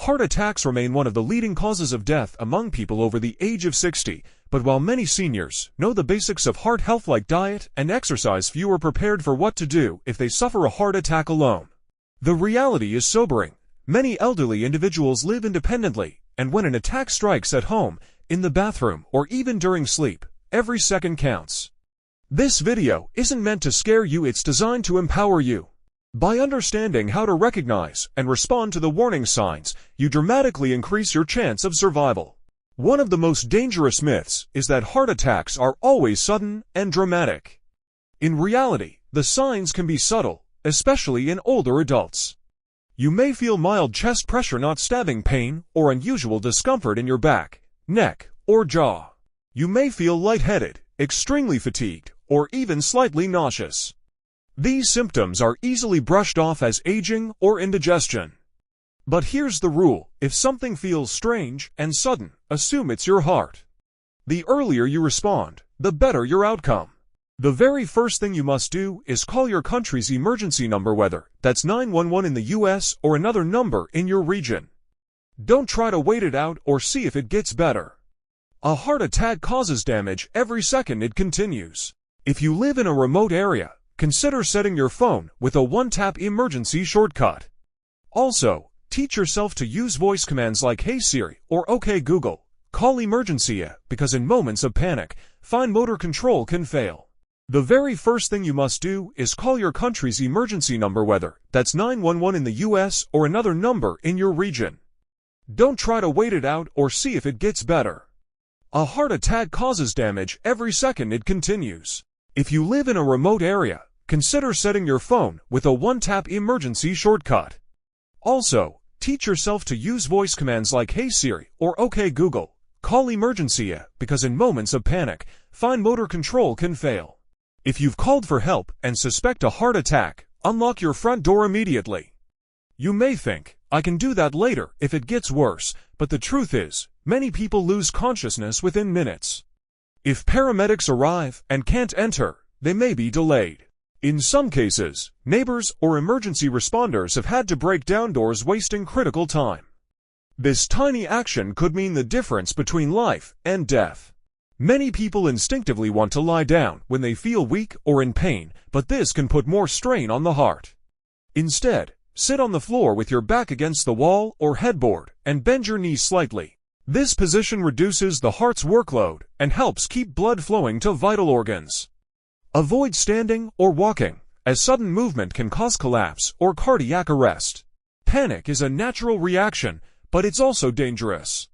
Heart attacks remain one of the leading causes of death among people over the age of 60, but while many seniors know the basics of heart health like diet and exercise, few are prepared for what to do if they suffer a heart attack alone. The reality is sobering. Many elderly individuals live independently, and when an attack strikes at home, in the bathroom, or even during sleep, every second counts. This video isn't meant to scare you, it's designed to empower you. By understanding how to recognize and respond to the warning signs, you dramatically increase your chance of survival. One of the most dangerous myths is that heart attacks are always sudden and dramatic. In reality, the signs can be subtle, especially in older adults. You may feel mild chest pressure, not stabbing pain, or unusual discomfort in your back, neck, or jaw. You may feel lightheaded, extremely fatigued, or even slightly nauseous. These symptoms are easily brushed off as aging or indigestion. But here's the rule: if something feels strange and sudden, assume it's your heart. The earlier you respond, the better your outcome. The very first thing you must do is call your country's emergency number, whether that's 911 in the US or another number in your region. Don't try to wait it out or see if it gets better. A heart attack causes damage every second it continues. If you live in a remote area, consider setting your phone with a one-tap emergency shortcut. Also, teach yourself to use voice commands like "Hey Siri" or "OK Google." Call emergency because in moments of panic, fine motor control can fail. The very first thing you must do is call your country's emergency number, whether that's 911 in the US or another number in your region. Don't try to wait it out or see if it gets better. A heart attack causes damage every second it continues. If you live in a remote area, consider setting your phone with a one-tap emergency shortcut. Also, teach yourself to use voice commands like "Hey Siri" or "OK Google." Call emergency because in moments of panic, fine motor control can fail. If you've called for help and suspect a heart attack, unlock your front door immediately. You may think, "I can do that later if it gets worse," but the truth is, many people lose consciousness within minutes. If paramedics arrive and can't enter, they may be delayed. In some cases, neighbors or emergency responders have had to break down doors, wasting critical time. This tiny action could mean the difference between life and death. Many people instinctively want to lie down when they feel weak or in pain, but this can put more strain on the heart. Instead, sit on the floor with your back against the wall or headboard and bend your knees slightly. This position reduces the heart's workload and helps keep blood flowing to vital organs. Avoid standing or walking, as sudden movement can cause collapse or cardiac arrest. Panic is a natural reaction, but it's also dangerous.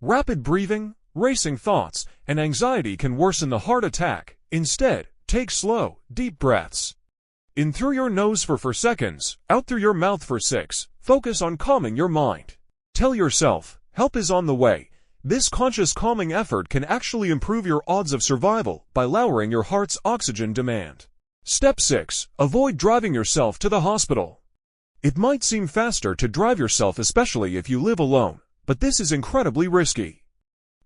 Rapid breathing, racing thoughts, and anxiety can worsen the heart attack. Instead, take slow, deep breaths. In through your nose for 4 seconds, out through your mouth for 6. Focus on calming your mind. Tell yourself, help is on the way. This conscious calming effort can actually improve your odds of survival by lowering your heart's oxygen demand. Step 6. Avoid driving yourself to the hospital. It might seem faster to drive yourself, especially if you live alone, but this is incredibly risky.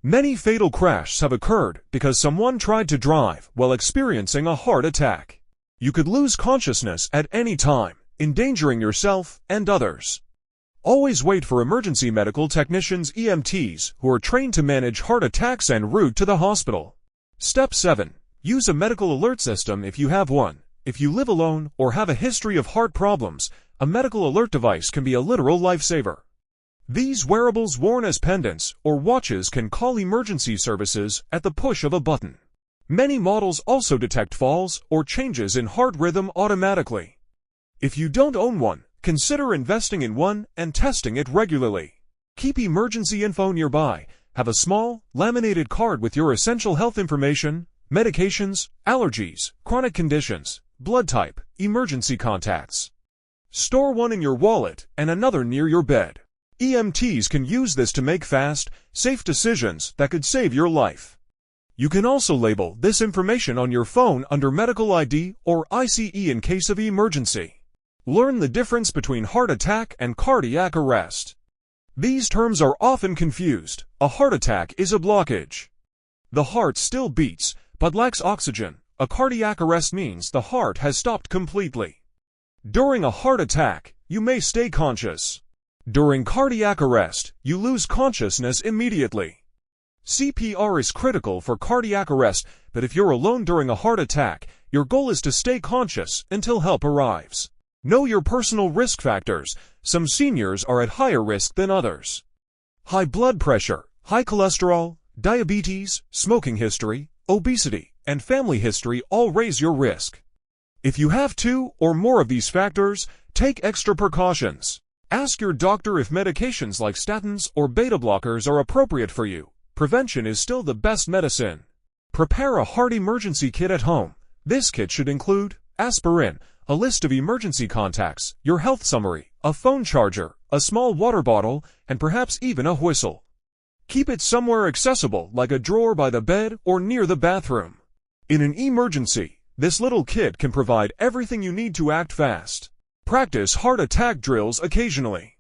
Many fatal crashes have occurred because someone tried to drive while experiencing a heart attack. You could lose consciousness at any time, endangering yourself and others. Always wait for emergency medical technicians (EMTs) who are trained to manage heart attacks en route to the hospital. Step 7. Use a medical alert system if you have one. If you live alone or have a history of heart problems, a medical alert device can be a literal lifesaver. These wearables, worn as pendants or watches, can call emergency services at the push of a button. Many models also detect falls or changes in heart rhythm automatically. If you don't own one, consider investing in one and testing it regularly. Keep emergency info nearby. Have a small, laminated card with your essential health information, medications, allergies, chronic conditions, blood type, emergency contacts. Store one in your wallet and another near your bed. EMTs can use this to make fast, safe decisions that could save your life. You can also label this information on your phone under Medical ID or ICE in case of emergency. Learn the difference between heart attack and cardiac arrest. These terms are often confused. A heart attack is a blockage. The heart still beats, but lacks oxygen. A cardiac arrest means the heart has stopped completely. During a heart attack, you may stay conscious. During cardiac arrest, you lose consciousness immediately. CPR is critical for cardiac arrest, but if you're alone during a heart attack, your goal is to stay conscious until help arrives. Know your personal risk factors. Some seniors are at higher risk than others. High blood pressure, high cholesterol, diabetes, smoking history, obesity, and family history all raise your risk. If you have 2 or more of these factors, take extra precautions. Ask your doctor if medications like statins or beta blockers are appropriate for you. Prevention is still the best medicine. Prepare a heart emergency kit at home. This kit should include aspirin, a list of emergency contacts, your health summary, a phone charger, a small water bottle, and perhaps even a whistle. Keep it somewhere accessible, like a drawer by the bed or near the bathroom. In an emergency, this little kit can provide everything you need to act fast. Practice heart attack drills occasionally.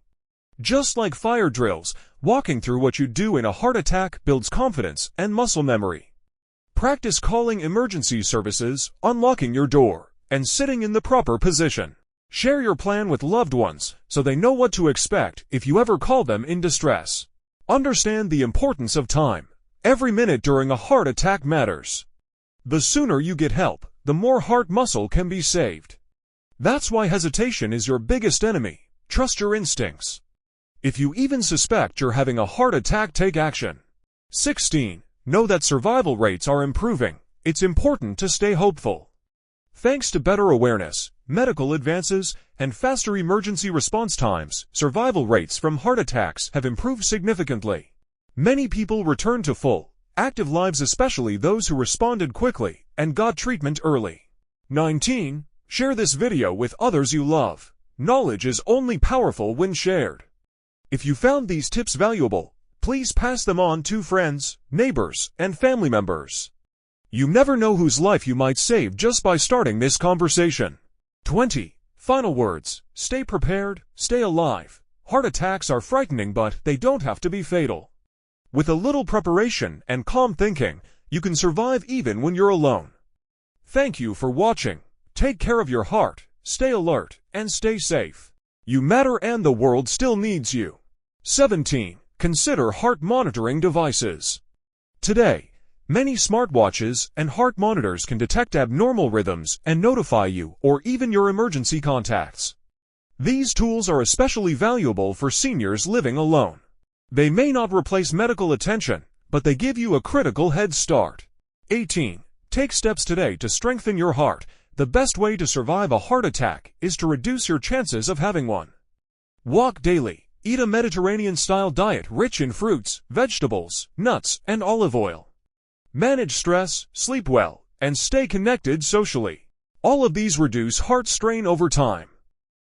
Just like fire drills, walking through what you do in a heart attack builds confidence and muscle memory. Practice calling emergency services, unlocking your door, and sitting in the proper position. Share your plan with loved ones so they know what to expect if you ever call them in distress. Understand the importance of time. Every minute during a heart attack matters. The sooner you get help, the more heart muscle can be saved. That's why hesitation is your biggest enemy. Trust your instincts. If you even suspect you're having a heart attack, take action. 16. Know that survival rates are improving. It's important to stay hopeful. Thanks to better awareness, medical advances, and faster emergency response times, survival rates from heart attacks have improved significantly. Many people return to full, active lives, especially those who responded quickly and got treatment early. 19. Share this video with others you love. Knowledge is only powerful when shared. If you found these tips valuable, please pass them on to friends, neighbors, and family members. You never know whose life you might save just by starting this conversation. 20. Final words. Stay prepared, stay alive. Heart attacks are frightening, but they don't have to be fatal. With a little preparation and calm thinking, you can survive even when you're alone. Thank you for watching. Take care of your heart, stay alert, and stay safe. You matter and the world still needs you. 17. Consider heart monitoring devices. Today, many smartwatches and heart monitors can detect abnormal rhythms and notify you or even your emergency contacts. These tools are especially valuable for seniors living alone. They may not replace medical attention, but they give you a critical head start. 18. Take steps today to strengthen your heart. The best way to survive a heart attack is to reduce your chances of having one. Walk daily. Eat a Mediterranean-style diet rich in fruits, vegetables, nuts, and olive oil. Manage stress, sleep well, and stay connected socially. All of these reduce heart strain over time.